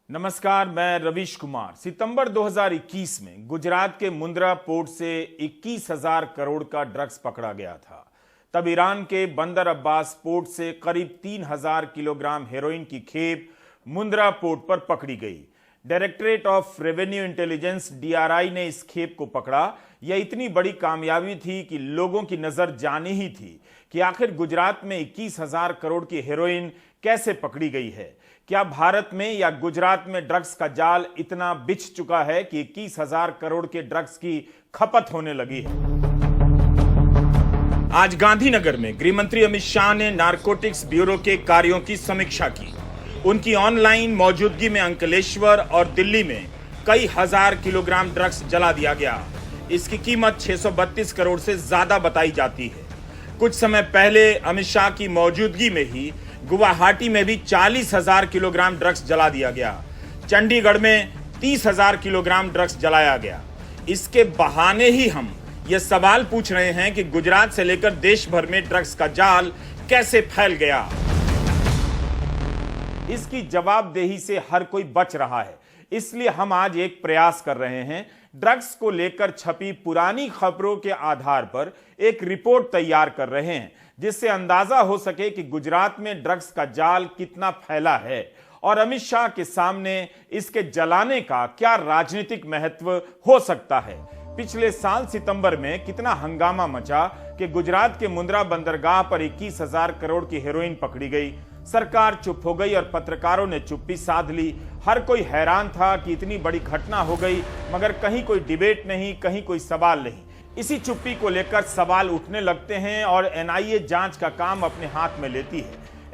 नमस्कार, मैं रवीश कुमार। सितंबर 2021 में गुजरात के मुंद्रा पोर्ट से 21,000 करोड़ का ड्रग्स पकड़ा गया था। तब ईरान के बंदर अब्बास पोर्ट से करीब 3,000 किलोग्राम हेरोइन की खेप मुंद्रा पोर्ट पर पकड़ी गई। Directorate of revenue intelligence DRI ने इस खेप को पकड़ा। यह इतनी बड़ी कामयाबी थी कि लोगों की नजर जानी ही थी कि आखिर गुजरात में 21,000 करोड़ की हेरोइन कैसे पकड़ी गई है। क्या भारत में या गुजरात में ड्रग्स का जाल इतना बिछ चुका है कि 21,000 करोड़ के ड्रग्स की खपत होने लगी है। आज गांधीनगर में गृह मंत्री अमित शाह ने नारकोटिक्स ब्यूरो के कार्यों की समीक्षा की। उनकी ऑनलाइन मौजूदगी में अंकलेश्वर और दिल्ली में कई हजार किलोग्राम ड्रग्स जला दिया गया। इसकी कीमत 632 करोड़ से ज्यादा बताई जाती है। कुछ समय पहले अमित शाह की मौजूदगी में ही गुवाहाटी में भी 40,000 किलोग्राम ड्रग्स जला दिया गया। चंडीगढ़ में 30,000 किलोग्राम ड्रग्स जलाया गया। इसके बहाने ही हम ये सवाल पूछ रहे हैं कि गुजरात से लेकर देश भर में ड्रग्स का जाल कैसे फैल गया। इसकी जवाबदेही से हर कोई बच रहा है। इसलिए हम आज एक प्रयास कर रहे हैं। ड्रग्स को लेकर छपी पुरानी खबरों के आधार पर एक रिपोर्ट तैयार कर रहे हैं, जिससे अंदाजा हो सके कि गुजरात में ड्रग्स का जाल कितना फैला है और अमित शाह के सामने इसके जलाने का क्या राजनीतिक महत्व हो सकता है। पिछले साल सितंबर में कितना हंगामा मचा कि गुजरात के मुंद्रा बंदरगाह पर 21,000 करोड़ की हेरोइन पकड़ी गई। सरकार चुप हो गई और पत्रकारों ने चुप्पी साध ली। हर कोई हैरान था कि इतनी बड़ी घटना हो गई, मगर कहीं कोई डिबेट नहीं, कहीं कोई सवाल नहीं। इसी चुप्पी को लेकर सवाल उठने लगते हैं और NIA जांच का काम अपने हाथ में लेती है।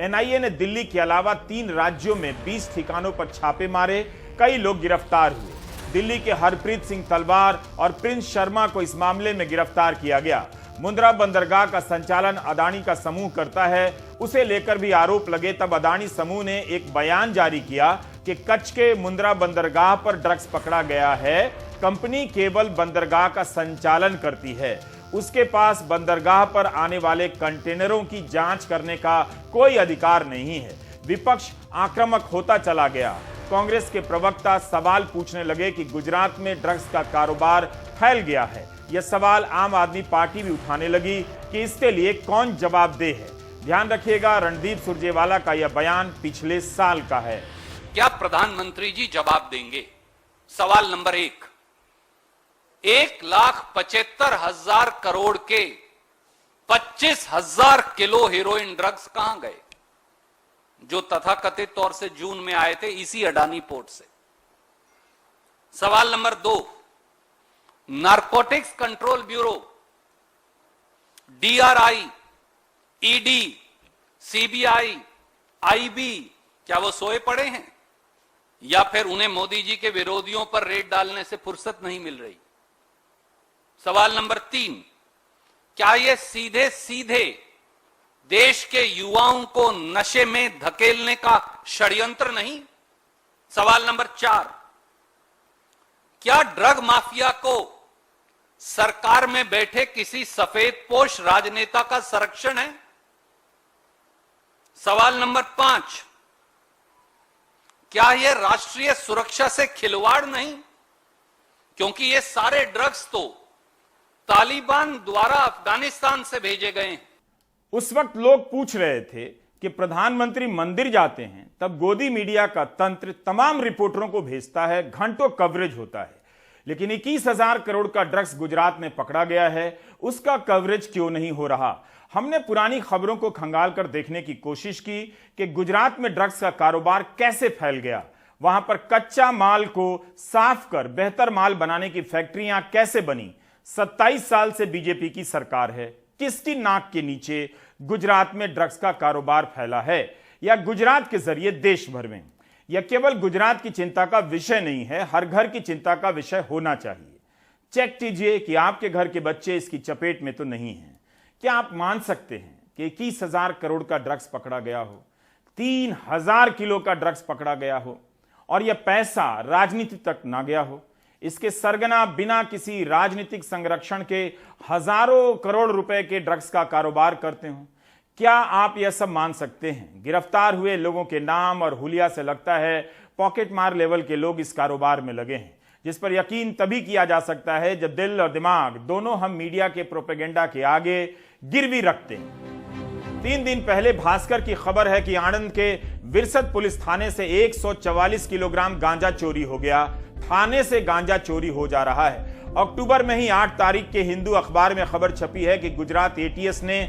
NIA ने दिल्ली के अलावा 3 राज्यों में 20 ठिकानों पर छापे मारे। कई लोग गिरफ्तार हुए। दिल्ली के हरप्रीत सिंह तलवार और प्रिंस शर्मा को इस मामले में गिरफ्तार किया गया। मुंद्रा बंदरगाह का संचालन अदानी का समूह करता है, उसे लेकर भी आरोप लगे। तब अदानी समूह ने एक बयान जारी किया कि कच्छ के मुंद्रा बंदरगाह पर ड्रग्स पकड़ा गया है। कंपनी केवल बंदरगाह का संचालन करती है, उसके पास बंदरगाह पर आने वाले कंटेनरों की जांच करने का कोई अधिकार नहीं है। विपक्ष आक्रामक होता चला गया। कांग्रेस के प्रवक्ता सवाल पूछने लगे कि गुजरात में ड्रग्स का कारोबार फैल गया है। यह सवाल आम आदमी पार्टी भी उठाने लगी कि इसके लिए कौन जवाबदेह है। ध्यान रखिएगा, रणदीप सुरजेवाला का यह बयान पिछले साल का है। क्या प्रधानमंत्री जी जवाब देंगे? सवाल नंबर 1, 1,75,000 करोड़ के 25,000 किलो हेरोइन ड्रग्स कहां गए, जो तथाकथित तौर से जून में आए थे इसी अडानी पोर्ट से। सवाल number 2, narcotics control bureau, DRI, ED, CBI, IB, क्या वो सोए पड़े हैं या फिर उन्हें मोदी जी के विरोधियों पर रेड डालने से फुर्सत नहीं मिल रही? सवाल नंबर 3, क्या ये सीधे सीधे देश के युवाओं को नशे में धकेलने का षड्यंत्र नहीं? सवाल नंबर 4, क्या ड्रग माफिया को सरकार में बैठे किसी सफेदपोश राजनेता का संरक्षण है? सवाल नंबर 5, क्या यह राष्ट्रीय सुरक्षा से खिलवाड़ नहीं? क्योंकि ये सारे ड्रग्स तो तालिबान द्वारा अफगानिस्तान से भेजे गए हैं। उस वक्त लोग पूछ रहे थे कि प्रधानमंत्री मंदिर जाते हैं, तब गोदी मीडिया का तंत्र तमाम रिपोर्टरों को भेजता है, घंटों कवरेज होता है। लेकिन 21,000 करोड़ का ड्रग्स गुजरात में पकड़ा गया है, उसका कवरेज क्यों नहीं हो रहा? हमने पुरानी खबरों को खंगाल कर देखने की कोशिश की कि गुजरात में ड्रग्स का कारोबार कैसे फैल गया। वहां पर कच्चा माल को साफ कर बेहतर माल बनाने की फैक्ट्रियां कैसे बनी। 27 साल से बीजेपी की सरकार है। किसकी नाक के नीचे गुजरात में ड्रग्स का कारोबार फैला है, या गुजरात के जरिए देश भर में? यह केवल गुजरात की चिंता का विषय नहीं है, हर घर की चिंता का विषय होना चाहिए। चेक कीजिए कि आपके घर के बच्चे इसकी चपेट में तो नहीं हैं। क्या आप मान सकते हैं कि 21,000 करोड़ का ड्रग्स पकड़ा गया हो, 3,000 किलो का ड्रग्स पकड़ा गया हो और यह पैसा राजनीति तक ना गया हो? इसके सरगना बिना किसी राजनीतिक संरक्षण के हजारों करोड़ रुपए के ड्रग्स का कारोबार करते हो। क्या आप यह सब मान सकते हैं? गिरफ्तार हुए लोगों के नाम और हुलिया से लगता है पॉकेट मार लेवल के लोग इस कारोबार में लगे हैं, जिस पर यकीन तभी किया जा सकता है जब दिल और दिमाग दोनों हम मीडिया के प्रोपेगेंडा के आगे गिरवी रखते हैं। 3 दिन पहले भास्कर की खबर है कि आणंद के विरसत पुलिस थाने से 144 किलोग्राम गांजा चोरी हो गया। थाने से गांजा चोरी हो जा रहा है। अक्टूबर में ही 8 तारीख के हिंदू अखबार में खबर छपी है कि गुजरात एटीएस ने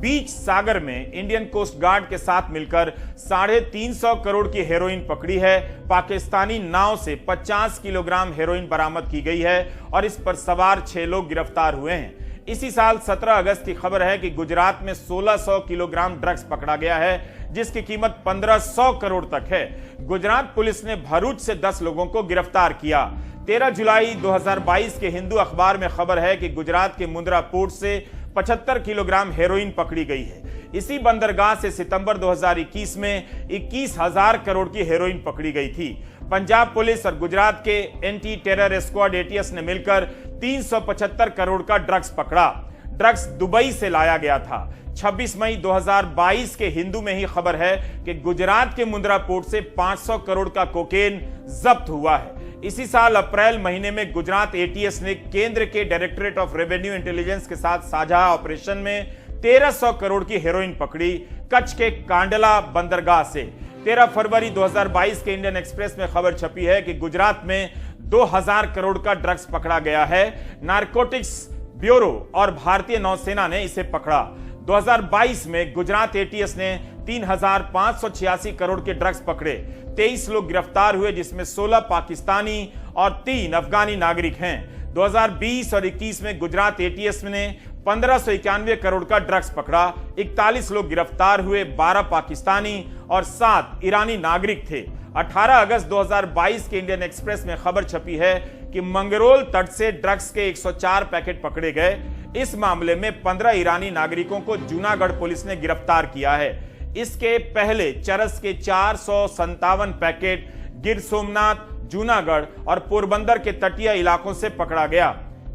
बीच सागर में इंडियन कोस्ट गार्ड के साथ मिलकर 350 करोड़ की हेरोइन पकड़ी है। पाकिस्तानी नाव से 50 किलोग्राम हेरोइन बरामद की गई है और इस पर सवार 6 लोग गिरफ्तार हुए हैं। इसी साल 17 अगस्त की खबर है कि गुजरात में 1600 किलोग्राम ड्रग्स पकड़ा गया है, जिसकी कीमत 1500 करोड़ तक है। गुजरात पुलिस ने भरूच से 10 लोगों को गिरफ्तार किया। 13 जुलाई 2022 के हिंदू अखबार में खबर है कि गुजरात के मुंद्रा पोर्ट से 75 किलोग्राम हेरोइन पकड़ी गई है। इसी बंदरगाह से सितंबर 2021 में 21,000 करोड़ की हेरोइन पकड़ी गई थी। पंजाब पुलिस और गुजरात के एंटी टेरर स्क्वाड एटीएस ने मिलकर 375 करोड़ का ड्रग्स पकड़ा। ड्रग्स दुबई से लाया गया था। 26 मई 2022 के हिंदू में ही खबर है कि गुजरात के मुंद्रा पोर्ट से 500 करोड़ का कोकेन जब्त हुआ है। इसी साल अप्रैल महीने में गुजरात एटीएस ने केंद्र के डायरेक्टरेट ऑफ रेवेन्यू इंटेलिजेंस के साथ साझा ऑपरेशन में 1300 करोड़ की हेरोइन पकड़ी कच्छ के कांडला बंदरगाह से। 13 फरवरी 2022 के इंडियन एक्सप्रेस में खबर छपी है कि गुजरात में 2000 करोड़ का ड्रग्स पकड़ा गया है। नारकोटिक्स ब्यूरो और भारतीय नौसेना ने इसे पकड़ा। 2022 में गुजरात एटीएस ने 3586 करोड़ के ड्रग्स पकड़े। 23 लोग गिरफ्तार हुए, जिसमें 16 पाकिस्तानी और 3 अफगानी नागरिक हैं। 2020 और 21 में गुजरात एटीएस ने 1591 करोड़ का ड्रग्स पकड़ा। 41 लोग गिरफ्तार हुए, 12 पाकिस्तानी और 7 ईरानी नागरिक थे। 18 अगस्त 2022 के इंडियन एक्सप्रेस में खबर छपी है कि मंगरोल तट से ड्रग्स के 104 पैकेट पकड़े गए। इस मामले में 15 ईरानी नागरिकों को जूनागढ़ पुलिस ने गिरफ्तार किया है। इसके पहले चरस के 457 पैकेट गिर सोमनाथ, जूनागढ़ और पोरबंदर के तटीय इलाकों से पकड़ा गया।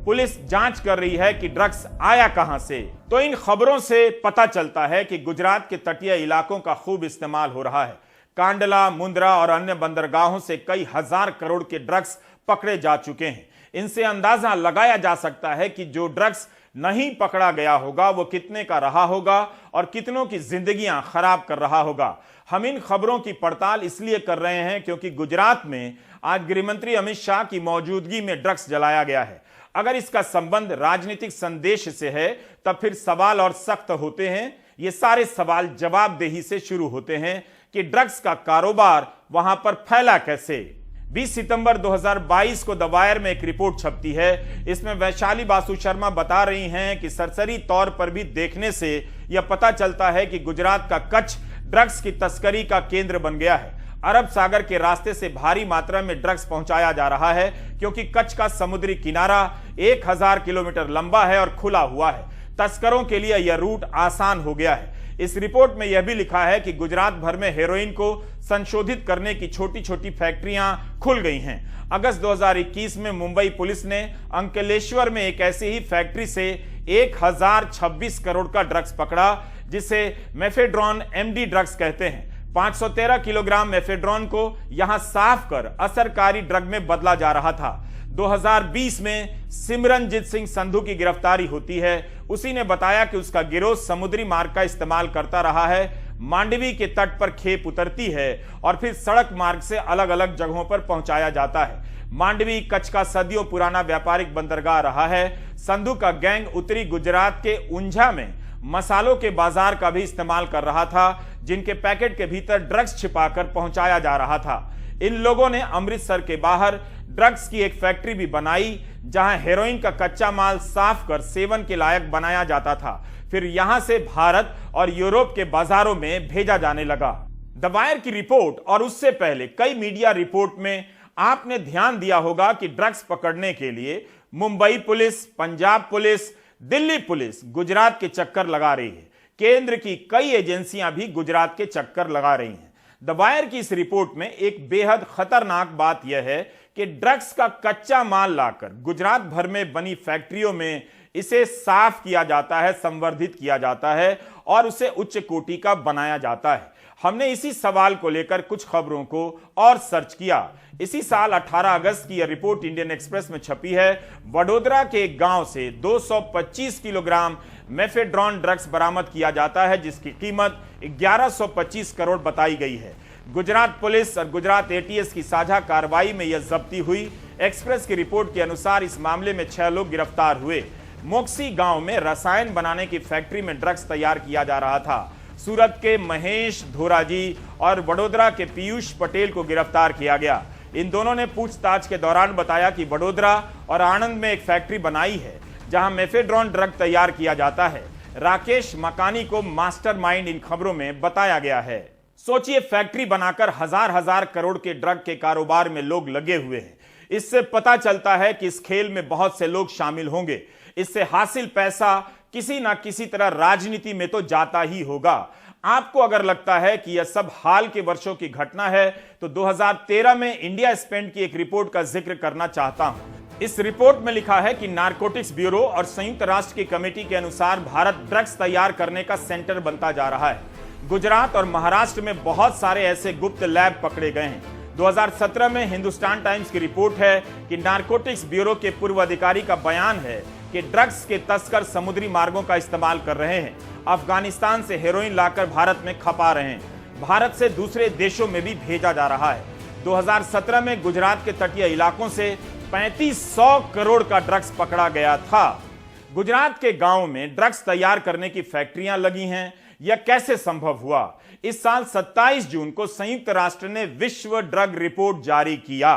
पुलिस जांच कर रही है कि ड्रग्स आया कहां से। तो इन खबरों से पता चलता है कि गुजरात के तटीय इलाकों का खूब इस्तेमाल हो रहा है। कांडला, मुंद्रा और अन्य बंदरगाहों से कई हजार करोड़ के ड्रग्स पकड़े जा चुके हैं। इनसे अंदाजा लगाया जा सकता है कि जो ड्रग्स नहीं पकड़ा गया होगा वो कितने का रहा होगा और कितनों की जिंदगियां खराब कर रहा होगा। हम इन खबरों की पड़ताल इसलिए कर रहे हैं क्योंकि गुजरात में आज गृहमंत्री अमित शाह की मौजूदगी में ड्रग्स जलाया गया है। अगर इसका संबंध राजनीतिक संदेश से है तब फिर सवाल और सख्त होते हैं। ये सारे सवाल जवाबदेही से शुरू होते हैं कि ड्रग्स का कारोबार वहां पर फैला कैसे। 20 सितंबर 2022 को द वायर में एक रिपोर्ट छपती है। इसमें वैशाली बासु शर्मा बता रही हैं कि सरसरी तौर पर भी देखने से यह पता चलता है कि गुजरात का कच्छ ड्रग्स की तस्करी का केंद्र बन गया है। अरब सागर के रास्ते से भारी मात्रा में ड्रग्स पहुंचाया जा रहा है क्योंकि कच्छ का समुद्री किनारा 1000 किलोमीटर लंबा है और खुला हुआ है। तस्करों के लिए यह रूट आसान हो गया है। इस रिपोर्ट में यह भी लिखा है कि गुजरात भर में हेरोइन को संशोधित करने की छोटी छोटी फैक्ट्रियां खुल गई हैं। अगस्त 2021 में मुंबई पुलिस ने अंकलेश्वर में एक ऐसी ही फैक्ट्री से 1026 करोड़ का ड्रग्स पकड़ा, जिसे मेफेड्रॉन एमडी ड्रग्स कहते हैं। 513 किलोग्राम मेफेड्रॉन को यहां साफ कर असरकारी ड्रग में बदला जा रहा था। 2020 में सिमरनजीत सिंह संधू की गिरफ्तारी होती है। उसी ने बताया कि उसका गिरोह समुद्री मार्ग का इस्तेमाल करता रहा है। मांडवी के तट पर खेप उतरती है और फिर सड़क मार्ग से अलग अलग जगहों पर पहुंचाया जाता है। मांडवी कच्छ का सदियों पुराना व्यापारिक बंदरगाह रहा है। संधू का गैंग उत्तरी गुजरात के ऊंझा में मसालों के बाजार का भी इस्तेमाल कर रहा था, जिनके पैकेट के भीतर ड्रग्स छिपाकर पहुंचाया जा रहा था। इन लोगों ने अमृतसर के बाहर ड्रग्स की एक फैक्ट्री भी बनाई, जहां हेरोइन का कच्चा माल साफ कर सेवन के लायक बनाया जाता था। फिर यहां से भारत और यूरोप के बाजारों में भेजा जाने लगा। द वायर की रिपोर्ट और उससे पहले कई मीडिया रिपोर्ट में आपने ध्यान दिया होगा कि ड्रग्स पकड़ने के लिए Mumbai police, Punjab police, Delhi police Gujarat के चक्कर लगा रही है। केंद्र की कई एजेंसियां भी गुजरात के चक्कर लगा रही हैं। द वायर की इस रिपोर्ट में एक बेहद खतरनाक बात यह है कि ड्रग्स का कच्चा माल लाकर गुजरात भर में बनी फैक्ट्रियों में इसे साफ किया जाता है, संवर्धित किया जाता है और उसे उच्च कोटि का बनाया जाता है। हमने इसी सवाल को लेकर कुछ खबरों को और सर्च किया। इसी साल 18 अगस्त की यह रिपोर्ट इंडियन एक्सप्रेस में छपी है। वडोदरा के एक गांव से 225 किलोग्राम मेफेड्रॉन ड्रग्स बरामद किया जाता है, जिसकी कीमत 1125 करोड़ बताई गई है। गुजरात पुलिस और गुजरात एटीएस की साझा कार्रवाई में यह जब्ती हुई। एक्सप्रेस की रिपोर्ट के अनुसार इस मामले में 6 लोग गिरफ्तार हुए। मोक्सी गांव में रसायन बनाने की फैक्ट्री में ड्रग्स तैयार किया जा रहा था। सूरत के महेश धोराजी और वडोदरा के पीयूष पटेल को गिरफ्तार किया गया। इन दोनों ने पूछताछ के दौरान बताया कि वडोदरा और आणंद में एक फैक्ट्री बनाई है जहां मेफेड्रॉन ड्रग तैयार किया जाता है। राकेश मकानी को मास्टरमाइंड इन खबरों में बताया गया है। सोचिए, फैक्ट्री बनाकर हजार करोड़ के ड्रग के कारोबार में लोग लगे हुए हैं। इससे पता चलता है कि इस खेल में बहुत से लोग शामिल होंगे। इससे हासिल पैसा किसी ना किसी तरह राजनीति में तो जाता ही होगा। आपको अगर लगता है कि यह सब हाल के वर्षों की घटना है तो 2013 में इंडिया स्पेंड की एक रिपोर्ट का जिक्र करना चाहता हूं। इस रिपोर्ट में लिखा है कि नारकोटिक्स ब्यूरो और संयुक्त राष्ट्र की कमेटी के अनुसार भारत ड्रग्स तैयार करने का सेंटर बनता जा रहा है। गुजरात और महाराष्ट्र में बहुत सारे ऐसे गुप्त लैब पकड़े गए हैं। 2017 में हिंदुस्तान टाइम्स की रिपोर्ट है कि नारकोटिक्स ब्यूरो के पूर्व अधिकारी का बयान है कि ड्रग्स के तस्कर समुद्री मार्गों का इस्तेमाल कर रहे हैं। अफगानिस्तान से हेरोइन लाकर भारत में खपा रहे हैं। भारत से दूसरे देशों में भी भेजा जा रहा है। 2017 में गुजरात के तटीय इलाकों से 3500 करोड़ का ड्रग्स पकड़ा गया था। गुजरात के गांव में ड्रग्स तैयार करने की फैक्ट्रियां लगी हैं। यह कैसे संभव हुआ? इस साल 27 जून को संयुक्त राष्ट्र ने विश्व ड्रग रिपोर्ट जारी किया।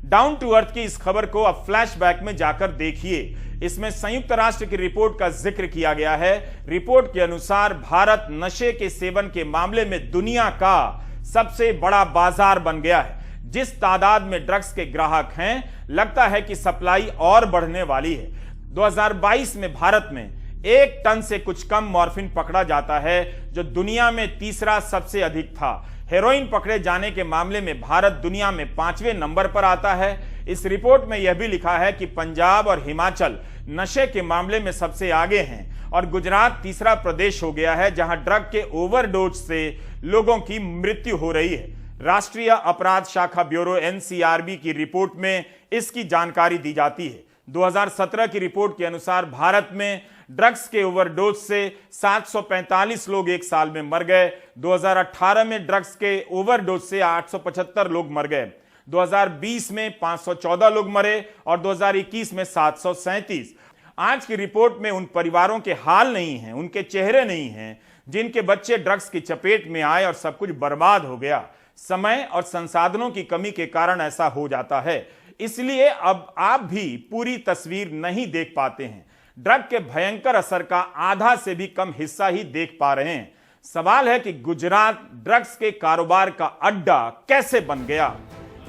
डाउन टू अर्थ की इस खबर को अब फ्लैशबैक में जाकर देखिए। इसमें संयुक्त राष्ट्र की रिपोर्ट का जिक्र किया गया है। रिपोर्ट के अनुसार भारत नशे के सेवन के मामले में दुनिया का सबसे बड़ा बाजार बन गया है। जिस तादाद में ड्रग्स के ग्राहक हैं, लगता है कि सप्लाई और बढ़ने वाली है। 2022 में भारत में 1 टन से कुछ कम मॉर्फिन पकड़ा जाता है, जो दुनिया में तीसरा सबसे अधिक था। हेरोइन पकड़े जाने के मामले में भारत दुनिया में 5वें नंबर पर आता है। इस रिपोर्ट में यह भी लिखा है कि पंजाब और हिमाचल नशे के मामले में सबसे आगे हैं और गुजरात तीसरा प्रदेश हो गया है जहां ड्रग के ओवरडोज से लोगों की मृत्यु हो रही है। राष्ट्रीय अपराध शाखा ब्यूरो एनसीआरबी की रिपोर्ट में इसकी जानकारी दी जाती है। 2017 की रिपोर्ट के अनुसार भारत में ड्रग्स के ओवरडोज से 745 लोग एक साल में मर गए। 2018 में ड्रग्स के ओवरडोज से 875 लोग मर गए। 2020 में 514 लोग मरे और 2021 में 737। आज की रिपोर्ट में उन परिवारों के हाल नहीं हैं, उनके चेहरे नहीं हैं, जिनके बच्चे ड्रग्स की चपेट में आए और सब कुछ बर्बाद हो गया। समय और संसाधनों की कमी के कारण ऐसा हो जाता है, इसलिए अब आप भी पूरी तस्वीर नहीं देख पाते हैं। ड्रग के भयंकर असर का आधा से भी कम हिस्सा ही देख पा रहे हैं। सवाल है कि गुजरात ड्रग्स के कारोबार का अड्डा कैसे बन गया?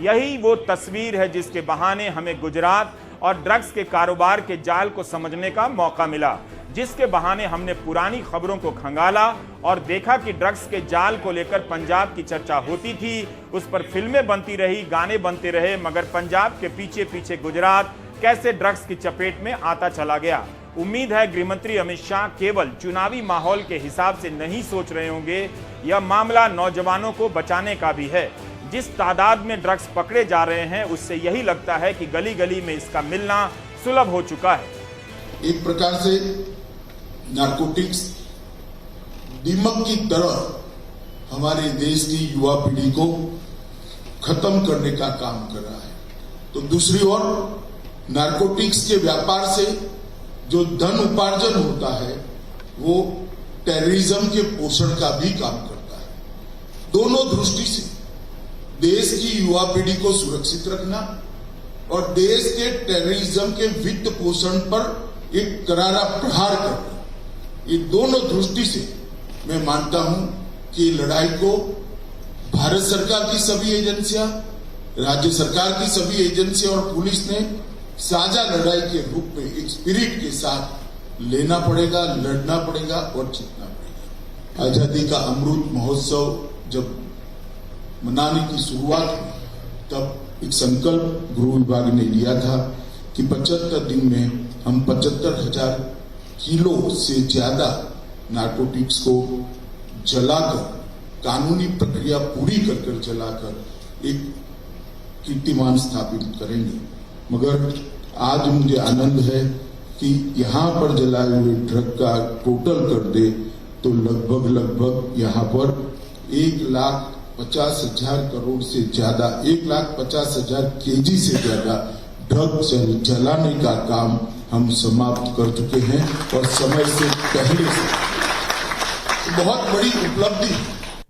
यही वो तस्वीर है जिसके बहाने हमें गुजरात और ड्रग्स के कारोबार के जाल को समझने का मौका मिला, जिसके बहाने हमने पुरानी खबरों को खंगाला और देखा कि ड्रग्स के जाल को लेकर पंजाब की चर्चा होती थी, उस पर फिल्में बनती रही, गाने बनते रहे, मगर पंजाब के पीछे पीछे गुजरात कैसे ड्रग्स की चपेट में आता चला गया। उम्मीद है गृहमंत्री अमित शाह केवल चुनावी माहौल के हिसाब से नहीं सोच रहे होंगे। यह मामला नौजवानों को बचाने का भी है। जिस तादाद में ड्रग्स पकड़े जा रहे हैं, उससे यही लगता है कि गली गली में इसका मिलना सुलभ हो चुका है। एक प्रकार से नारकोटिक्स दीमक की तरह हमारे देश की युवा पीढ़ी को खत्म करने का काम कर रहा है, तो दूसरी ओर नारकोटिक्स के व्यापार से जो धन उपार्जन होता है वो टेररिज्म के पोषण का भी काम करता है। दोनों दृष्टि से देश की युवा पीढ़ी को सुरक्षित रखना और देश के टेररिज्म के वित्त पोषण पर एक करारा प्रहार करना, ये दोनों दृष्टि से मैं मानता हूं कि लड़ाई को भारत सरकार की सभी एजेंसियां, राज्य सरकार की सभी एजेंसियां और पुलिस ने साझा लड़ाई के रूप में एक स्पिरिट के साथ लेना पड़ेगा, लड़ना पड़ेगा और जीतना पड़ेगा। आजादी का अमृत महोत्सव जब मनाने की शुरुआत हुई तब एक संकल्प गृह विभाग ने लिया था कि 75 दिन में हम 75,000 किलो से ज्यादा नारकोटिक्स को जलाकर कानूनी प्रक्रिया पूरी कर चलाकर एक कीर्तिमान स्थापित करेंगे। मगर आज मुझे आनंद है कि यहाँ पर जलाए हुए ड्रग का टोटल कर दे तो लगभग यहाँ पर 1,50,000 करोड़ से ज्यादा 1,50,000 केजी से ज्यादा ड्रग जलाने का काम हम समाप्त कर चुके हैं और समय से पहले से। बहुत बड़ी उपलब्धि।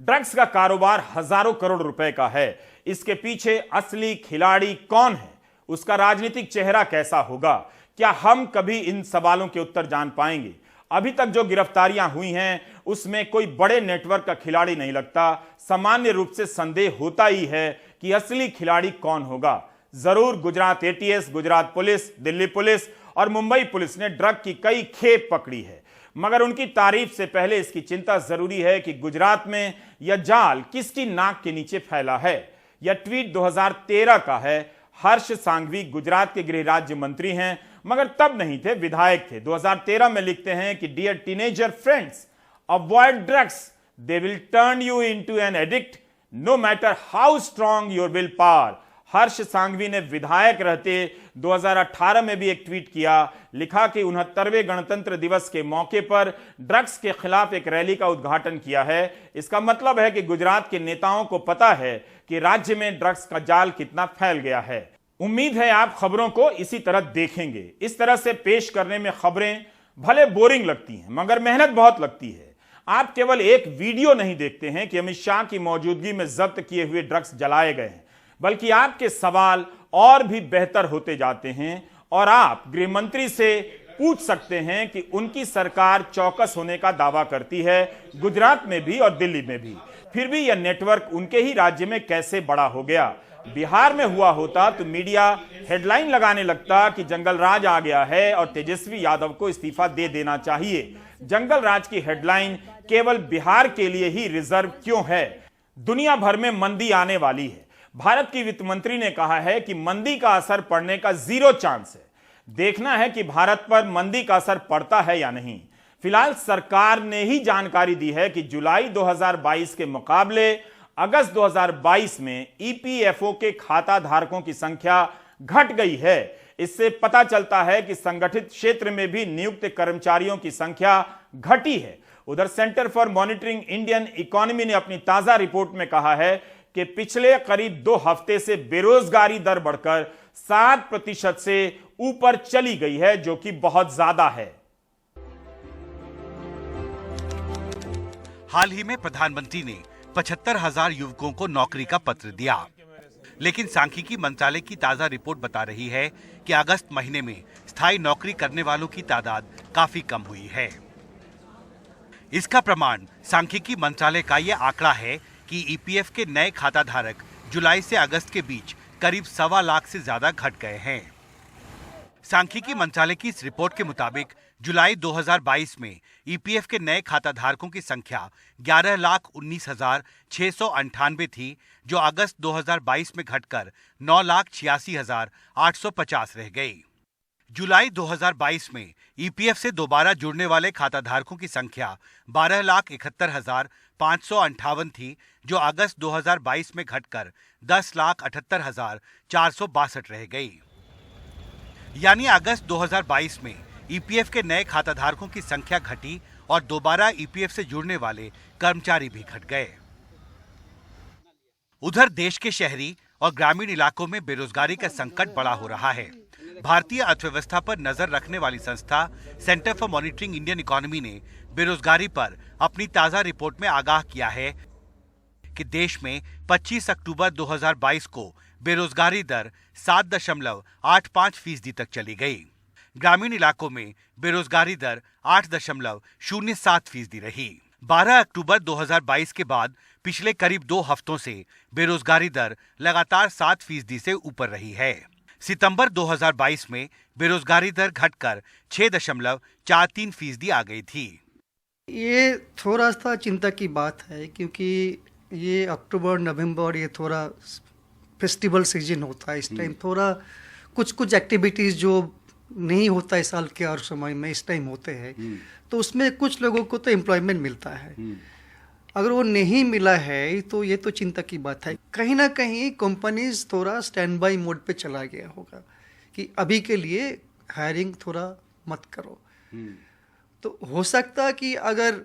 ड्रग्स का कारोबार हजारों करोड़ रुपए का है। इसके पीछे असली खिलाड़ी कौन है? उसका राजनीतिक चेहरा कैसा होगा? क्या हम कभी इन सवालों के उत्तर जान पाएंगे? अभी तक जो गिरफ्तारियां हुई हैं उसमें कोई बड़े नेटवर्क का खिलाड़ी नहीं लगता। सामान्य रूप से संदेह होता ही है कि असली खिलाड़ी कौन होगा। जरूर Gujarat ATS, Gujarat police, Delhi police और मुंबई पुलिस ने ड्रग की कई खेप पकड़ी है, मगर उनकी तारीफ से पहले इसकी चिंता जरूरी है कि गुजरात में यह जाल किसकी नाक के नीचे फैला है। यह ट्वीट 2013 का है। हर्ष सांघवी गुजरात के गृह राज्य मंत्री हैं, मगर तब नहीं थे, विधायक थे। 2013 में लिखते हैं कि dear teenager friends, avoid drugs, they will turn you into an addict no matter how strong your will power. Harsh Sanghavi ने विधायक रहते 2018 में भी एक ट्वीट किया, लिखा कि 69वें गणतंत्र दिवस के मौके पर ड्रग्स के खिलाफ एक रैली का उद्घाटन किया है। इसका मतलब है कि गुजरात के नेताओं को पता है कि राज्य में ड्रग्स का जाल कितना फैल गया है। उम्मीद है आप खबरों को इसी तरह देखेंगे। इस तरह से पेश करने में खबरें भले बोरिंग लगती हैं, मगर मेहनत बहुत लगती है। आप केवल एक वीडियो नहीं देखते हैं कि अमित शाह की मौजूदगी में जब्त किए हुए ड्रग्स जलाए गए हैं, बल्कि आपके सवाल और भी बेहतर होते जाते हैं और आप गृह मंत्री से पूछ सकते हैं कि उनकी सरकार चौकस होने का दावा करती है, गुजरात में भी और दिल्ली में भी। फिर भी यह नेटवर्क उनके ही राज्य में कैसे बड़ा हो गया? बिहार में हुआ होता तो मीडिया हेडलाइन लगाने लगता कि जंगल राज आ गया है और तेजस्वी यादव को इस्तीफा दे देना चाहिए। जंगल राज की हेडलाइन केवल बिहार के लिए ही रिजर्व क्यों है? दुनिया भर में मंदी आने वाली है। भारत की वित्त मंत्री ने कहा है कि मंदी का असर पड़ने का 0 चांस है। देखना है कि भारत पर मंदी का असर पड़ता है या नहीं। फिलहाल सरकार ने ही जानकारी दी है कि जुलाई 2022 के मुकाबले अगस्त 2022 में ईपीएफओ के खाता धारकों की संख्या घट गई है। इससे पता चलता है कि संगठित क्षेत्र में भी नियुक्त कर्मचारियों की संख्या घटी है। उधर centre for monitoring Indian economy ने अपनी ताजा रिपोर्ट में कहा है कि पिछले करीब 2 हफ्ते से बेरोजगारी दर बढ़कर 7% से ऊपर चली गई है, जो कि बहुत ज्यादा है। हाल ही में प्रधानमंत्री ने 75,000 युवकों को नौकरी का पत्र दिया, लेकिन सांख्यिकी मंत्रालय की ताजा रिपोर्ट बता रही है कि अगस्त महीने में स्थायी नौकरी करने वालों की तादाद काफी कम हुई है। इसका प्रमाण सांख्यिकी मंत्रालय का यह आंकड़ा है कि ईपीएफ के नए खाता धारक जुलाई से अगस्त के बीच करीब 1.25 लाख से ज्यादा घट गए हैं। सांख्यिकी मंत्रालय की इस रिपोर्ट के मुताबिक जुलाई 2022 में ईपीएफ के नए खाता धारकों की संख्या 11,19,698 थी, जो अगस्त 2022 में घटकर 9,86,850 रह गई। जुलाई 2022 में ईपीएफ से दोबारा जुड़ने वाले खाता धारकों की संख्या 12,71,558 थी, जो अगस्त 2022 में घटकर 10,78,462 रह गई। यानी अगस्त 2022 में ईपीएफ के नए खाता धारकों की संख्या घटी और दोबारा ईपीएफ से जुड़ने वाले कर्मचारी भी घट गए। उधर देश के शहरी और ग्रामीण इलाकों में बेरोजगारी का संकट बड़ा हो रहा है। भारतीय अर्थव्यवस्था पर नजर रखने वाली संस्था centre for monitoring Indian economy ने बेरोजगारी पर अपनी ताजा रिपोर्ट में आगाह किया है कि देश में 25 अक्टूबर 2022 को बेरोजगारी दर 7.85% तक चली गई। ग्रामीण इलाकों में बेरोजगारी दर 8.07% रही। 12 अक्टूबर 2022 के बाद पिछले करीब 2 हफ्तों से बेरोजगारी दर लगातार 7% से ऊपर रही है। सितंबर 2022 में बेरोजगारी दर घटकर 6.43% आ गई थी। ये थोड़ा सा चिंता की बात है, क्योंकि ये अक्टूबर नवंबर ये थोड़ा फेस्टिवल सीजन होता है। इस टाइम थोड़ा कुछ एक्टिविटीज़ जो नहीं होता है साल के और समय में इस टाइम होते हैं, तो उसमें कुछ लोगों को तो एम्प्लॉयमेंट मिलता है। अगर वो नहीं मिला है तो ये तो चिंता की बात है। कहीं ना कहीं कंपनीज थोड़ा स्टैंड बाई मोड पे चला गया होगा कि अभी के लिए हायरिंग थोड़ा मत करो। तो हो सकता है कि अगर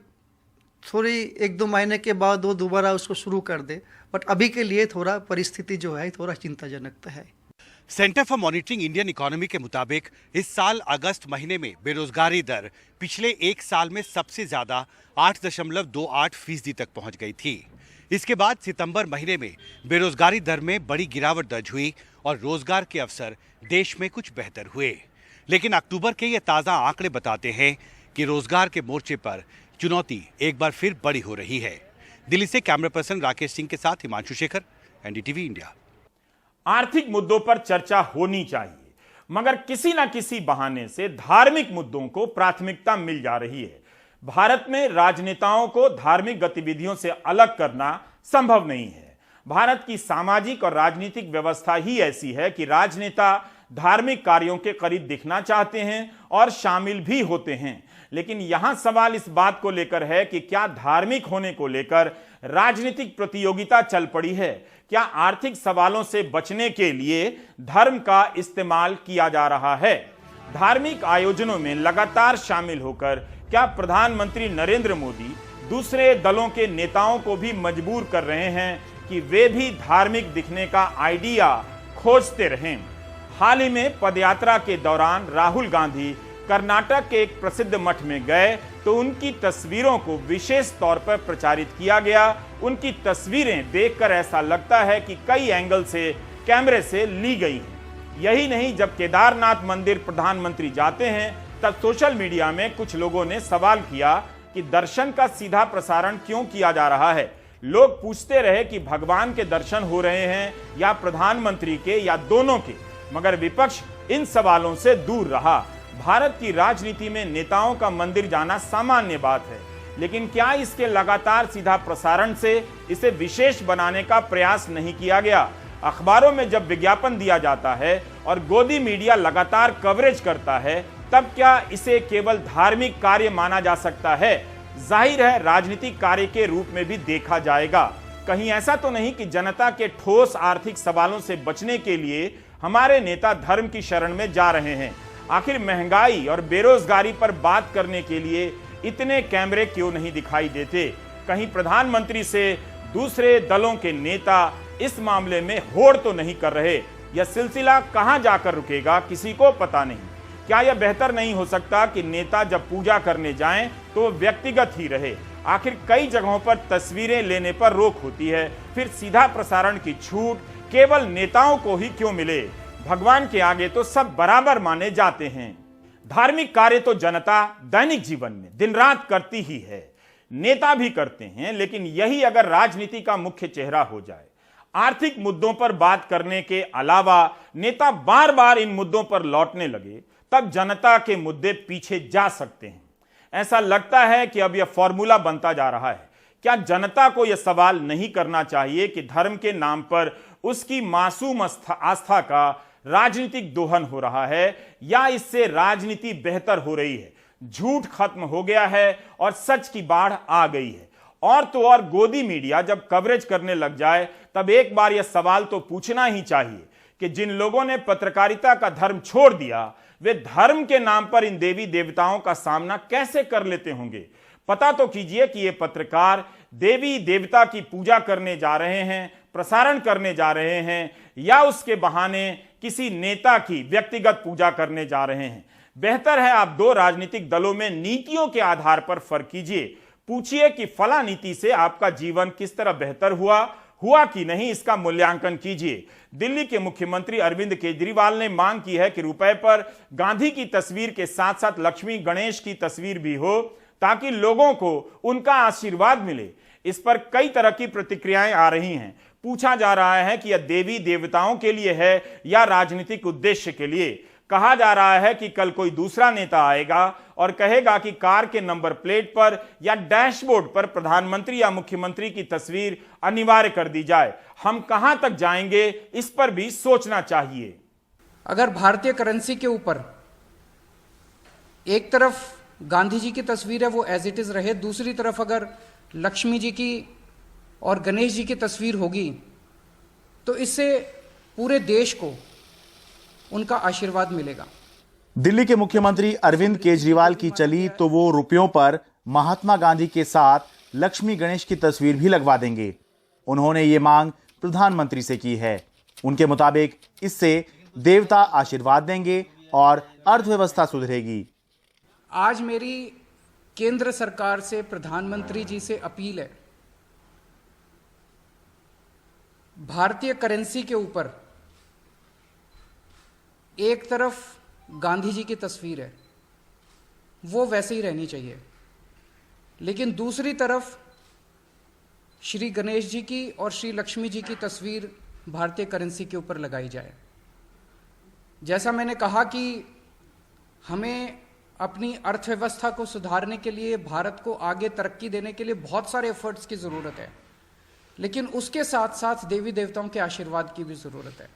थोड़ी 1-2 महीने के बाद वो दोबारा उसको शुरू कर दे, बट अभी के लिए थोड़ा परिस्थिति जो है थोड़ा चिंताजनक है। Centre for monitoring Indian economy के मुताबिक इस साल अगस्त महीने में बेरोजगारी दर पिछले एक साल में सबसे ज्यादा 8.28% तक पहुंच गई थी। इसके बाद सितंबर महीने में बेरोजगारी दर में बड़ी गिरावट दर्ज हुई और रोजगार के अवसर देश में कुछ बेहतर हुए। लेकिन अक्टूबर के ये ताजा आंकड़े बताते हैं कि रोजगार के मोर्चे पर चुनौती एक बार फिर बड़ी हो रही है। दिल्ली से कैमरा पर्सन राकेश सिंह के साथ हिमांशु शेखर, एनडीटीवी इंडिया। आर्थिक मुद्दों पर चर्चा होनी चाहिए, मगर किसी ना किसी बहाने से धार्मिक मुद्दों को प्राथमिकता मिल जा रही है। भारत में राजनेताओं को धार्मिक गतिविधियों से अलग करना संभव नहीं है। भारत की सामाजिक और राजनीतिक व्यवस्था ही ऐसी है कि राजनेता धार्मिक कार्यों के करीब दिखना चाहते हैं और शामिल भी होते हैं। लेकिन यहां सवाल इस बात को लेकर है कि क्या धार्मिक होने को लेकर राजनीतिक प्रतियोगिता चल पड़ी है? क्या आर्थिक सवालों से बचने के लिए धर्म का इस्तेमाल किया जा रहा है? धार्मिक आयोजनों में लगातार शामिल होकर क्या प्रधानमंत्री नरेंद्र मोदी दूसरे दलों के नेताओं को भी मजबूर कर रहे हैं कि वे भी धार्मिक दिखने का आइडिया खोजते रहें? हाल ही में पदयात्रा के दौरान राहुल गांधी कर्नाटक के एक प्रसिद्ध मठ में गए तो उनकी तस्वीरों को विशेष तौर पर प्रचारित किया गया। उनकी तस्वीरें देखकर ऐसा लगता है कि कई एंगल से कैमरे से ली गई हैं। यही नहीं, जब केदारनाथ मंदिर प्रधानमंत्री जाते हैं तब सोशल मीडिया में कुछ लोगों ने सवाल किया कि दर्शन का सीधा प्रसारण क्यों किया जा रहा है। लोग पूछते रहे कि भगवान के दर्शन हो रहे हैं या प्रधानमंत्री के या दोनों के, मगर विपक्ष इन सवालों से दूर रहा। भारत की राजनीति में नेताओं का मंदिर जाना सामान्य बात है, लेकिन क्या इसके लगातार सीधा प्रसारण से इसे विशेष बनाने का प्रयास नहीं किया गया? अखबारों में जब विज्ञापन दिया जाता है और गोदी मीडिया लगातार कवरेज करता है, तब क्या इसे केवल धार्मिक कार्य माना जा सकता है? जाहिर है राजनीतिक कार्य के रूप में भी देखा जाएगा। कहीं ऐसा तो नहीं कि जनता के ठोस आर्थिक सवालों से बचने के लिए हमारे नेता धर्म की शरण में जा रहे हैं? आखिर महंगाई और बेरोजगारी पर बात करने के लिए इतने कैमरे क्यों नहीं दिखाई देते? कहीं प्रधानमंत्री से दूसरे दलों के नेता इस मामले में होड़ तो नहीं कर रहे? यह सिलसिला कहां जाकर रुकेगा, किसी को पता नहीं। क्या यह बेहतर नहीं हो सकता कि नेता जब पूजा करने जाएं तो व्यक्तिगत ही रहे? आखिर कई जगहों पर तस्वीरें लेने पर रोक होती है, फिर सीधा प्रसारण की छूट केवल नेताओं को ही क्यों मिले? भगवान के आगे तो सब बराबर माने जाते हैं। धार्मिक कार्य तो जनता दैनिक जीवन में दिन रात करती ही है, नेता भी करते हैं, लेकिन यही अगर राजनीति का मुख्य चेहरा हो जाए, आर्थिक मुद्दों पर बात करने के अलावा नेता बार बार इन मुद्दों पर लौटने लगे, तब जनता के मुद्दे पीछे जा सकते हैं। ऐसा लगता है कि अब यह फॉर्मूला बनता जा रहा है। क्या जनता को यह सवाल नहीं करना चाहिए कि धर्म के नाम पर उसकी मासूम आस्था का राजनीतिक दोहन हो रहा है या इससे राजनीति बेहतर हो रही है? झूठ खत्म हो गया है और सच की बाढ़ आ गई है। और तो और गोदी मीडिया जब कवरेज करने लग जाए तब एक बार यह सवाल तो पूछना ही चाहिए कि जिन लोगों ने पत्रकारिता का धर्म छोड़ दिया, वे धर्म के नाम पर इन देवी देवताओं का सामना कैसे कर लेते होंगे? पता तो कीजिए कि ये पत्रकार देवी देवता की पूजा करने जा रहे हैं, प्रसारण करने जा रहे हैं, या उसके बहाने किसी नेता की व्यक्तिगत पूजा करने जा रहे हैं। बेहतर है आप दो राजनीतिक दलों में नीतियों के आधार पर फर्क कीजिए। पूछिए कि फला नीति से आपका जीवन किस तरह बेहतर हुआ कि नहीं, इसका मूल्यांकन कीजिए। दिल्ली के मुख्यमंत्री अरविंद केजरीवाल ने मांग की है कि रुपए पर गांधी की तस्वीर के साथ साथ लक्ष्मी गणेश की तस्वीर भी हो, ताकि लोगों को उनका आशीर्वाद मिले। इस पर कई तरह की प्रतिक्रियाएं आ रही हैं। पूछा जा रहा है कि यह देवी देवताओं के लिए है या राजनीतिक उद्देश्य के लिए। कहा जा रहा है कि कल कोई दूसरा नेता आएगा और कहेगा कि कार के नंबर प्लेट पर या डैशबोर्ड पर प्रधानमंत्री या मुख्यमंत्री की तस्वीर अनिवार्य कर दी जाए। हम कहां तक जाएंगे, इस पर भी सोचना चाहिए। अगर भारतीय करेंसी के ऊपर एक तरफ गांधी जी की तस्वीर है वो एज इट इज रहे, दूसरी तरफ अगर लक्ष्मी जी की और गणेश जी की तस्वीर होगी तो इससे पूरे देश को उनका आशीर्वाद मिलेगा। दिल्ली के मुख्यमंत्री अरविंद केजरीवाल की चली तो वो रुपयों पर महात्मा गांधी के साथ लक्ष्मी गणेश की तस्वीर भी लगवा देंगे। उन्होंने ये मांग प्रधानमंत्री से की है। उनके मुताबिक इससे देवता आशीर्वाद देंगे और अर्थव्यवस्था सुधरेगी। आज मेरी केंद्र सरकार से प्रधानमंत्री जी से अपील है, भारतीय करेंसी के ऊपर एक तरफ गांधी जी की तस्वीर है, वो वैसे ही रहनी चाहिए, लेकिन दूसरी तरफ श्री गणेश जी की और श्री लक्ष्मी जी की तस्वीर भारतीय करेंसी के ऊपर लगाई जाए। जैसा मैंने कहा कि हमें अपनी अर्थव्यवस्था को सुधारने के लिए, भारत को आगे तरक्की देने के लिए बहुत सारे एफर्ट्स की ज़रूरत है, लेकिन उसके साथ साथ देवी देवताओं के आशीर्वाद की भी ज़रूरत है।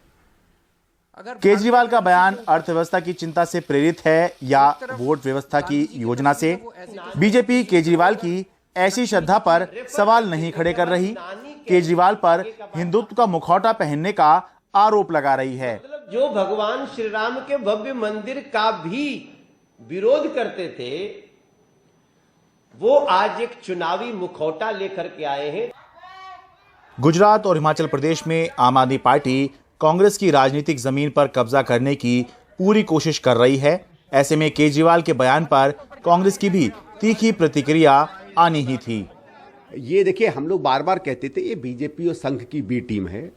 अगर केजरीवाल का बयान अर्थव्यवस्था की चिंता से प्रेरित है या वोट व्यवस्था की योजना से? बीजेपी केजरीवाल की ऐसी श्रद्धा पर सवाल नहीं खड़े कर रही। केजरीवाल पर हिंदुत्व का मुखौटा पहनने का आरोप लगा रही है। जो भगवान श्री राम के भव्य मंदिर का भी विरोध करते थे, वो आज एक चुनावी मुखौटा लेकर के आए हैं। गुजरात और हिमाचल प्रदेश में आम आदमी पार्टी कांग्रेस की राजनीतिक जमीन पर कब्जा करने की पूरी कोशिश कर रही है। ऐसे में केजरीवाल के बयान पर कांग्रेस की भी तीखी प्रतिक्रिया आनी ही थी। ये देखिए, हम लोग बार बार कहते थे ये बीजेपी और संघ की बी टीम है,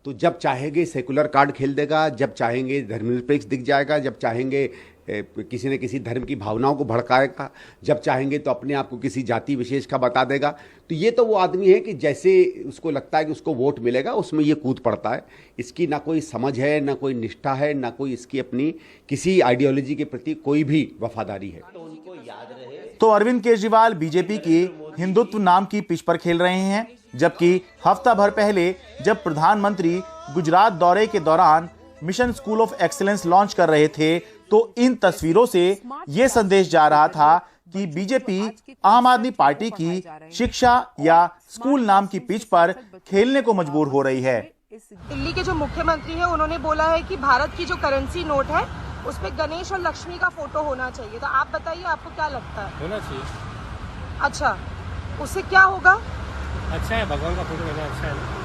तो जब चाहेंगे सेकुलर कार्ड खेल देगा, जब चाहेंगे धर्मनिरपेक्ष दिख जाएगा, जब चाहेंगे किसी न किसी धर्म की भावनाओं को भड़काएगा, जब चाहेंगे तो अपने आप को किसी जाति विशेष का बता देगा। तो ये तो वो आदमी है कि जैसे उसको लगता है कि उसको वोट मिलेगा उसमें ये कूद पड़ता है। इसकी ना कोई समझ है, ना कोई निष्ठा है, ना कोई इसकी अपनी किसी आइडियोलॉजी के प्रति कोई भी वफादारी है। तो अरविंद केजरीवाल बीजेपी की हिंदुत्व नाम की पिच पर खेल रहे हैं, जबकि हफ्ता भर पहले जब प्रधानमंत्री गुजरात दौरे के दौरान mission school of excellence launch कर रहे थे तो इन तस्वीरों से यह संदेश जा रहा था कि बीजेपी आम आदमी पार्टी की शिक्षा या स्कूल नाम की पिच पर खेलने को मजबूर हो रही है। दिल्ली के जो मुख्यमंत्री हैं उन्होंने बोला है कि भारत की जो करेंसी नोट है उसमें गणेश और लक्ष्मी का फोटो होना चाहिए। तो आप बताइए, आपको क्या लगता है? होना चाहिए। अच्छा, उससे क्या होगा? अच्छा है, भगवान का फोटो रहना अच्छा है।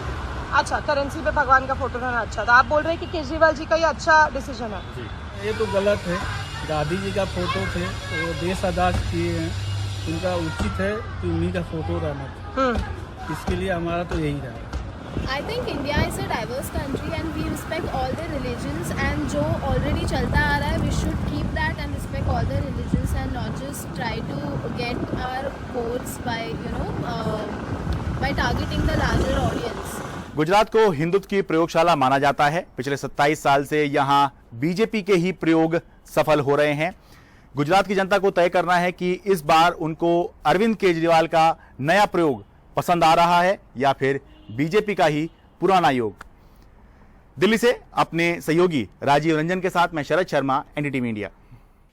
अच्छा, करेंसी पे भगवान का फोटो रहना अच्छा। तो आप बोल रहे हैं कि केजरीवाल जी का ये अच्छा डिसीजन है? जी, ये तो गलत है। गांधी जी का फोटो थे, वो देश आजाद किए हैं, उनका उचित है कि उन्हीं का फोटो रहना चाहिए। इसके लिए हमारा तो यही रहा। I think India is a diverse country and we respect all the religions, and जो already चलता आ रहा है we should keep that and respect all the religions and not just try to get our votes by by targeting the larger audience. Gujarat को हिंदुत्व की प्रयोगशाला माना जाता है। पिछले 27 साल से यहाँ बीजेपी के ही प्रयोग सफल हो रहे हैं। गुजरात की जनता को तय करना है कि इस बार उनको अरविंद केजरीवाल का नया प्रयोग पसंद आ रहा है या फिर बीजेपी का ही पुराना योग। दिल्ली से अपने सहयोगी राजीव रंजन के साथ मैं शरद शर्मा, एनडीटीवी इंडिया।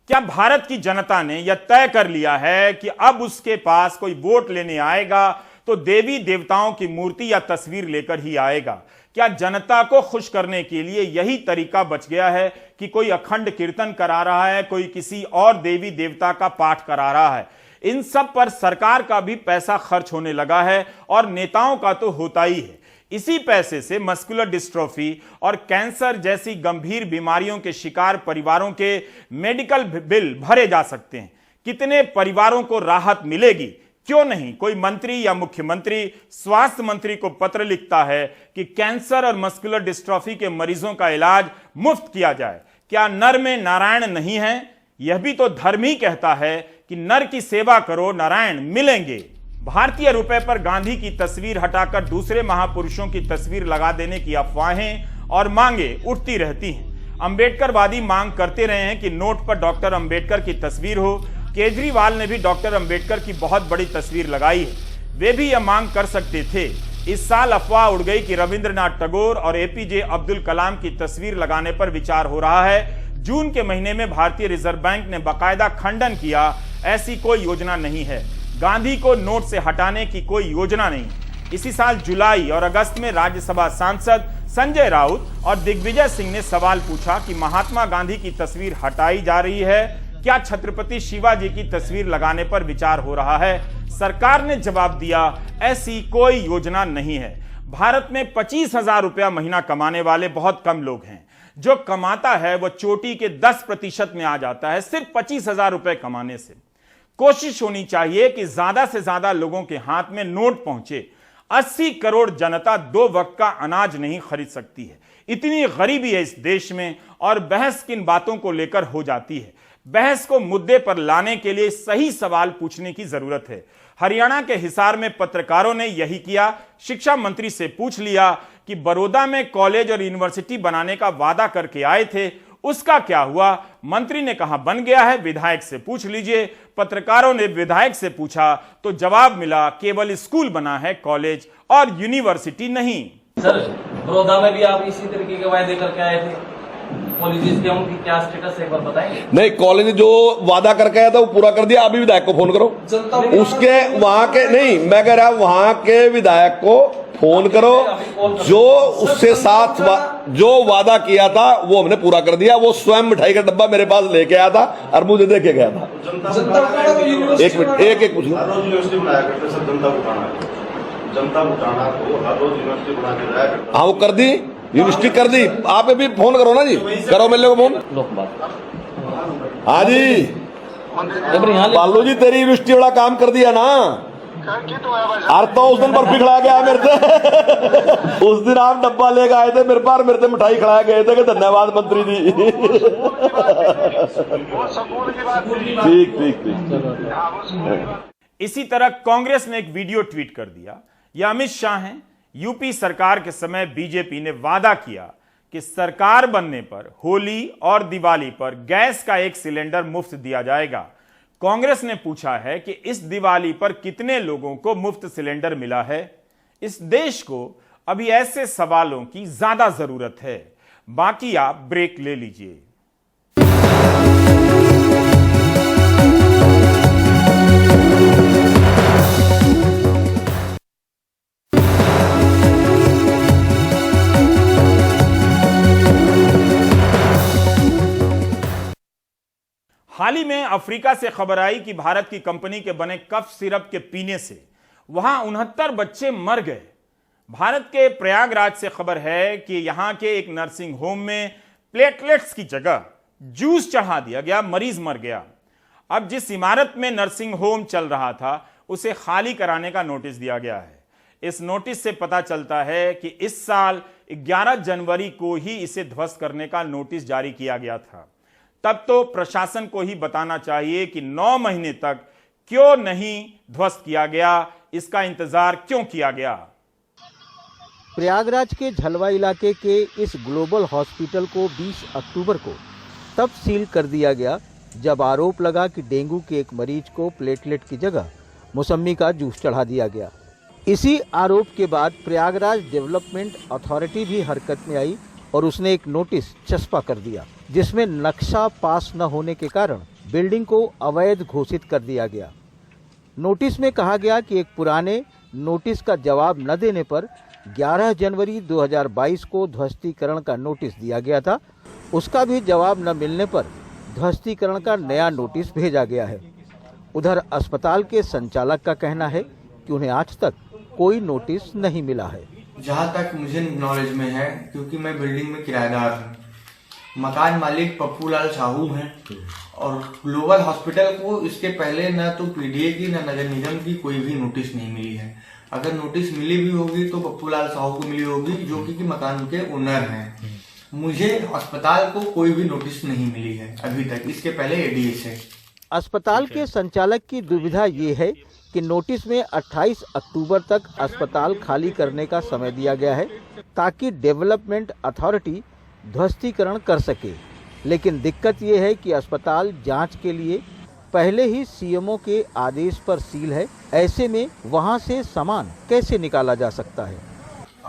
क्या भारत की जनता ने यह तय कर लिया है कि अब उसके पास कोई वोट लेने आएगा तो देवी देवताओं की मूर्ति या तस्वीर लेकर ही आएगा? क्या जनता को खुश करने के लिए यही तरीका बच गया है कि कोई अखंड कीर्तन करा रहा है, कोई किसी और देवी देवता का पाठ करा रहा है? इन सब पर सरकार का भी पैसा खर्च होने लगा है और नेताओं का तो होता ही है। इसी पैसे से मस्कुलर डिस्ट्रोफी और कैंसर जैसी गंभीर बीमारियों के शिकार परिवारों के मेडिकल बिल भरे जा सकते हैं। कितने परिवारों को राहत मिलेगी? क्यों नहीं कोई मंत्री या मुख्यमंत्री स्वास्थ्य मंत्री को पत्र लिखता है कि कैंसर और मस्कुलर डिस्ट्रोफी के मरीजों का इलाज मुफ्त किया जाए? क्या नर में नारायण नहीं है? यह भी तो धर्म ही कहता है कि नर की सेवा करो, नारायण मिलेंगे। भारतीय रुपए पर गांधी की तस्वीर हटाकर दूसरे महापुरुषों की तस्वीर लगा देने की अफवाहें और मांगे उठती रहती हैं। अंबेडकरवादी मांग करते रहे हैं कि नोट पर डॉक्टर अंबेडकर की तस्वीर हो। केजरीवाल ने भी डॉक्टर अंबेडकर की बहुत बड़ी तस्वीर लगाई है। वे भी यह मांग कर सकते थे। इस साल अफवाह उड़ गई कि रविंद्रनाथ टैगोर और एपीजे अब्दुल कलाम की तस्वीर लगाने पर विचार हो रहा है। जून के महीने में भारतीय रिजर्व बैंक ने बाकायदा खंडन किया, ऐसी कोई योजना नहीं है। गांधी को नोट से हटाने की कोई योजना नहीं। इसी साल जुलाई और अगस्त में राज्यसभा सांसद संजय राउत और दिग्विजय सिंह ने सवाल पूछा कि महात्मा गांधी की तस्वीर हटाई जा रही है, क्या छत्रपति शिवाजी की तस्वीर लगाने पर विचार हो रहा है? सरकार ने जवाब दिया, ऐसी कोई योजना नहीं है। भारत में 25,000 रुपया महीना कमाने वाले बहुत कम लोग हैं। जो कमाता है वो चोटी के 10% में आ जाता है सिर्फ 25,000 रुपए कमाने से। कोशिश होनी चाहिए कि ज्यादा से ज्यादा लोगों के हाथ में नोट पहुंचे। 80 करोड़ जनता 2 वक्त का अनाज नहीं खरीद सकती है। इतनी गरीबी है इस देश में, और बहस किन बातों को लेकर हो जाती है। बहस को मुद्दे पर लाने के लिए सही सवाल पूछने की जरूरत है। हरियाणा के हिसार में पत्रकारों ने यही किया। शिक्षा मंत्री से पूछ लिया कि बड़ौदा में कॉलेज और यूनिवर्सिटी बनाने का वादा करके आए थे, उसका क्या हुआ? मंत्री ने कहा बन गया है, विधायक से पूछ लीजिए। पत्रकारों ने विधायक से पूछा तो जवाब मिला केवल स्कूल बना है, कॉलेज और यूनिवर्सिटी नहीं। सर, बड़ौदा में भी आप इसी तरीके के वायदे करके आए थे, कॉलेजेस के उनकी क्या स्टेटस है एक बार बताएंगे? नहीं, कॉलेज जो वादा करके आया था वो पूरा कर दिया। अभी विधायक को फोन करो, उसके वहां के नहीं, मैं कह रहा वहां के विधायक को फोन करो, जो उससे साथ जो वादा किया था वो हमने पूरा कर दिया। वो स्वयं मिठाई का डब्बा मेरे पास लेके आया था और मुझे दे के गया था। एक मिनट, एक पूछ लो। हाँ, वो कर दी, यूनिवर्सिटी कर दी। आप भी फोन करो ना जी, करो मेरे को फोन। हाँ जी, बालू जी तेरी यूनिवर्सिटी वाला काम कर दिया ना। अरे तो उस दिन बर्फी खिलाया गया मेरे से। उस दिन आप डब्बा लेकर आए थे मेरे पास, मेरे से मिठाई खिलाया गए थे कि धन्यवाद मंत्री जी। ठीक ठीक ठीक। इसी तरह कांग्रेस ने एक वीडियो ट्वीट कर दिया। यह अमित शाह हैं। यूपी सरकार के समय बीजेपी ने वादा किया कि सरकार बनने पर होली और दिवाली पर गैस का 1 सिलेंडर मुफ्त दिया जाएगा। कांग्रेस ने पूछा है कि इस दिवाली पर कितने लोगों को मुफ्त सिलेंडर मिला है? इस देश को अभी ऐसे सवालों की ज्यादा जरूरत है। बाकी आप ब्रेक ले लीजिए। हाल ही में अफ्रीका से खबर आई कि भारत की कंपनी के बने कफ सिरप के पीने से वहां 69 बच्चे मर गए। भारत के प्रयागराज से खबर है कि यहां के एक नर्सिंग होम में प्लेटलेट्स की जगह जूस चढ़ा दिया गया, मरीज मर गया। अब जिस इमारत में नर्सिंग होम चल रहा था उसे खाली कराने का नोटिस दिया गया है। इस नोटिस से पता चलता है कि इस साल 11 जनवरी को ही इसे ध्वस्त करने का नोटिस जारी किया गया था। तब तो प्रशासन को ही बताना चाहिए कि 9 महीने तक क्यों नहीं ध्वस्त किया गया, इसका इंतजार क्यों किया गया। प्रयागराज के झलवा इलाके के इस ग्लोबल हॉस्पिटल को 20 अक्टूबर को तब सील कर दिया गया जब आरोप लगा कि डेंगू के एक मरीज को प्लेटलेट की जगह मौसमी का जूस चढ़ा दिया गया। इसी आरोप के बाद प्रयागराज डेवलपमेंट अथॉरिटी भी हरकत में आई और उसने एक नोटिस चस्पा कर दिया जिसमें नक्शा पास न होने के कारण बिल्डिंग को अवैध घोषित कर दिया गया। नोटिस में कहा गया कि एक पुराने नोटिस का जवाब न देने पर 11 जनवरी 2022 को ध्वस्तीकरण का नोटिस दिया गया था। उसका भी जवाब न मिलने पर ध्वस्तीकरण का नया नोटिस भेजा गया है। उधर अस्पताल के संचालक का कहना है कि उन्हें आज तक कोई नोटिस नहीं मिला है। जहाँ तक मुझे नॉलेज में है, क्योंकि मैं बिल्डिंग में किराएदार हूँ, मकान मालिक पप्पू लाल साहू हैं और ग्लोबल हॉस्पिटल को इसके पहले न तो पीडीए की न नगर निगम की कोई भी नोटिस नहीं मिली है। अगर नोटिस मिली भी होगी तो पप्पू लाल साहू को मिली होगी जो कि मकान के ओनर हैं। मुझे अस्पताल को कोई भी नोटिस नहीं मिली है अभी तक, इसके पहले एडीएस है। अस्पताल के संचालक की दुविधा ये है कि नोटिस में 28 अक्टूबर तक अस्पताल खाली करने का समय दिया गया है ताकि डेवलपमेंट अथॉरिटी ध्वस्तीकरण कर सके, लेकिन दिक्कत ये है कि अस्पताल जांच के लिए पहले ही सीएमओ के आदेश पर सील है। ऐसे में वहां से सामान कैसे निकाला जा सकता है?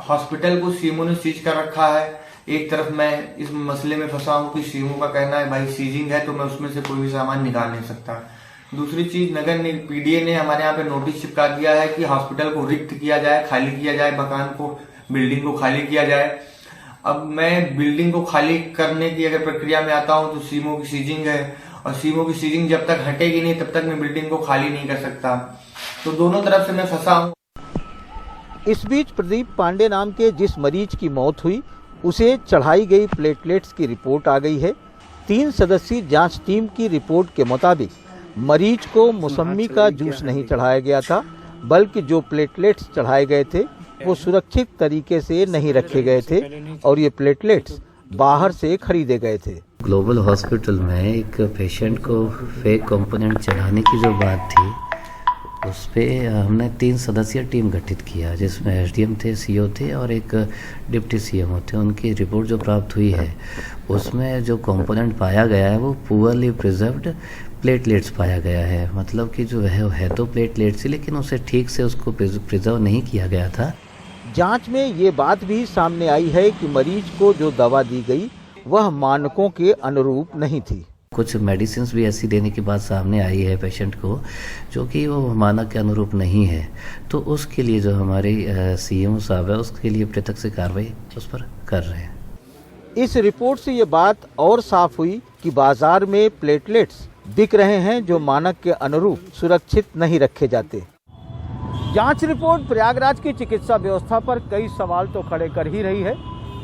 हॉस्पिटल को सीएमओ ने सीज कर रखा है। एक तरफ मैं इस मसले में फंसा हूँ कि सीएमओ का कहना है भाई सीजिंग है तो मैं उसमें से कोई भी सामान निकाल नहीं सकता। दूसरी चीज नगर पीडीए ने हमारे यहाँ पे नोटिस चिपका दिया है कि हॉस्पिटल को रिक्त किया जाए, खाली किया जाए, मकान को, बिल्डिंग को खाली किया जाए। अब मैं बिल्डिंग को खाली करने की अगर प्रक्रिया में आता हूँ तो सीमो की सीजिंग है, और सीमो की सीजिंग जब तक हटेगी नहीं तब तक मैं बिल्डिंग को खाली नहीं कर सकता। तो दोनों तरफ से मैं फंसा हूँ। इस बीच प्रदीप पांडे नाम के जिस मरीज की मौत हुई उसे चढ़ाई गई प्लेटलेट्स की रिपोर्ट आ गई है। 3 सदस्यीय जांच टीम की रिपोर्ट के मुताबिक मरीज को मौसम्मी का जूस नहीं चढ़ाया गया था, बल्कि जो प्लेटलेट्स चढ़ाए गए थे वो सुरक्षित तरीके से नहीं रखे गए थे और ये प्लेटलेट्स बाहर से खरीदे गए थे। ग्लोबल हॉस्पिटल में एक पेशेंट को फेक कंपोनेंट चढ़ाने की जो बात थी उस पे हमने 3 सदस्यीय टीम गठित किया, जिसमें एसडीएम थे, सीओ थे और एक डिप्टी सीएमओ थे। उनकी रिपोर्ट जो प्राप्त हुई है उसमें जो कंपोनेंट पाया गया है वो पुअरली प्रिजर्व्ड प्लेटलेट्स पाया गया है। मतलब कि जो है तो प्लेटलेट्स ही, लेकिन उसे ठीक से उसको प्रिजर्व नहीं किया गया था। जांच में ये बात भी सामने आई है कि मरीज को जो दवा दी गई वह मानकों के अनुरूप नहीं थी। कुछ मेडिसिन भी ऐसी देने की बात सामने आई है पेशेंट को जो कि वो मानक के अनुरूप नहीं है, तो उसके लिए जो हमारे सीएमओ साहब है उसके लिए पृथक से कार्रवाई उस पर कर रहे हैं। इस रिपोर्ट से ये बात और साफ हुई कि बाजार में प्लेटलेट्स बिक रहे हैं जो मानक के अनुरूप सुरक्षित नहीं रखे जाते। जांच रिपोर्ट प्रयागराज की चिकित्सा व्यवस्था पर कई सवाल तो खड़े कर ही रही है,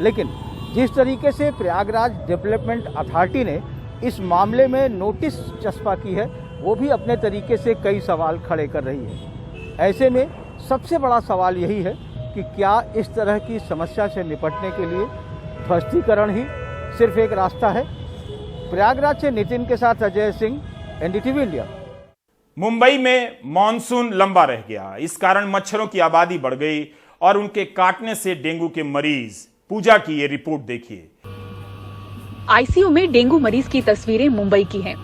लेकिन जिस तरीके से प्रयागराज डेवलपमेंट अथॉरिटी ने इस मामले में नोटिस चस्पा की है वो भी अपने तरीके से कई सवाल खड़े कर रही है। ऐसे में सबसे बड़ा सवाल यही है कि क्या इस तरह की समस्या से निपटने के लिए ध्वस्तीकरण ही सिर्फ एक रास्ता है। प्रयागराज से नितिन के साथ अजय सिंह, एनडीटीवी इंडिया। मुंबई में मॉनसून लंबा रह गया, इस कारण मच्छरों की आबादी बढ़ गई और उनके काटने से डेंगू के मरीज। पूजा की ये रिपोर्ट देखिए। आईसीयू में डेंगू मरीज की तस्वीरें मुंबई की हैं।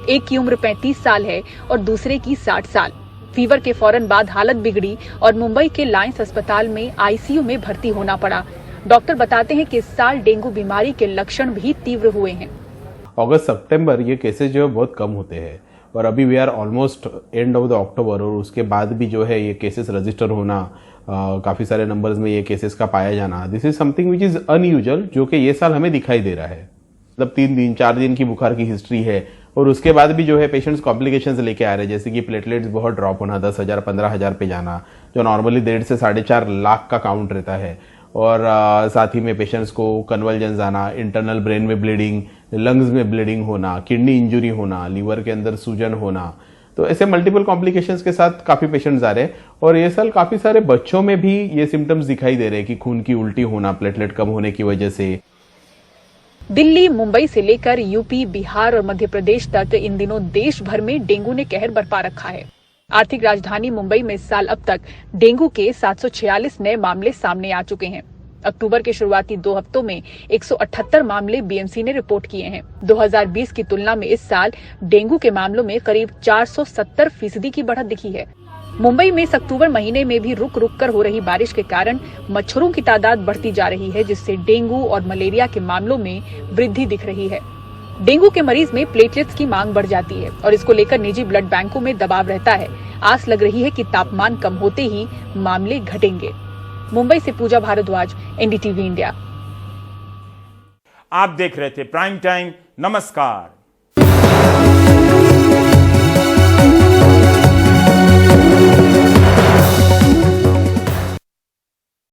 एक की उम्र 35 साल है और दूसरे की 60 साल। फीवर के फौरन बाद हालत बिगड़ी और मुंबई के लायंस अस्पताल में आईसीयू में भर्ती होना पड़ा। डॉक्टर बताते हैं कि इस साल डेंगू बीमारी के लक्षण भी तीव्र हुए हैं। अगस्त सितंबर ये केसेस जो है बहुत कम होते हैं और अभी we are almost end of the October और उसके बाद भी जो है ये केसेस रजिस्टर होना, काफ़ी सारे नंबर्स में ये केसेस का पाया जाना, this is something which is unusual, जो कि ये साल हमें दिखाई दे रहा है। मतलब 3 दिन 4 दिन की बुखार की हिस्ट्री है और उसके बाद भी जो है पेशेंट्स कॉम्प्लिकेशंस लेके आ रहे हैं, जैसे कि प्लेटलेट्स बहुत ड्रॉप होना, 10,000 15,000 पे जाना, जो नॉर्मली 1.5 से 4.5 लाख का काउंट रहता है। और साथ ही में पेशेंट्स को कन्वल्जन्स आना, इंटरनल ब्रेन में ब्लीडिंग, लंग्स में ब्लीडिंग होना, किडनी इंजुरी होना, लीवर के अंदर सूजन होना, तो ऐसे मल्टीपल कॉम्प्लिकेशंस के साथ काफ़ी पेशेंट्स आ रहे हैं। और ये साल काफ़ी सारे बच्चों में भी ये सिम्टम्स दिखाई दे रहे हैं कि खून की उल्टी होना प्लेटलेट कम होने की वजह से। दिल्ली, मुंबई से लेकर यूपी, बिहार और मध्य प्रदेश तक इन दिनों देश भर में डेंगू ने कहर बरपा रखा है। आर्थिक राजधानी मुंबई में इस साल अब तक डेंगू के 746 नए मामले सामने आ चुके हैं। अक्टूबर के शुरुआती 2 हफ्तों में 178 मामले बीएमसी ने रिपोर्ट किए हैं। 2020 की तुलना में इस साल डेंगू के मामलों में करीब 470% की बढ़त दिखी है। मुंबई में इस अक्टूबर महीने में भी रुक रुक कर हो रही बारिश के कारण मच्छरों की तादाद बढ़ती जा रही है, जिससे डेंगू और मलेरिया के मामलों में वृद्धि दिख रही है। डेंगू के मरीज में प्लेटलेट्स की मांग बढ़ जाती है और इसको लेकर निजी ब्लड बैंकों में दबाव रहता है। आस लग रही है कि तापमान कम होते ही मामले घटेंगे। मुंबई से पूजा भारद्वाज, एनडीटीवी इंडिया। आप देख रहे थे प्राइम टाइम। नमस्कार।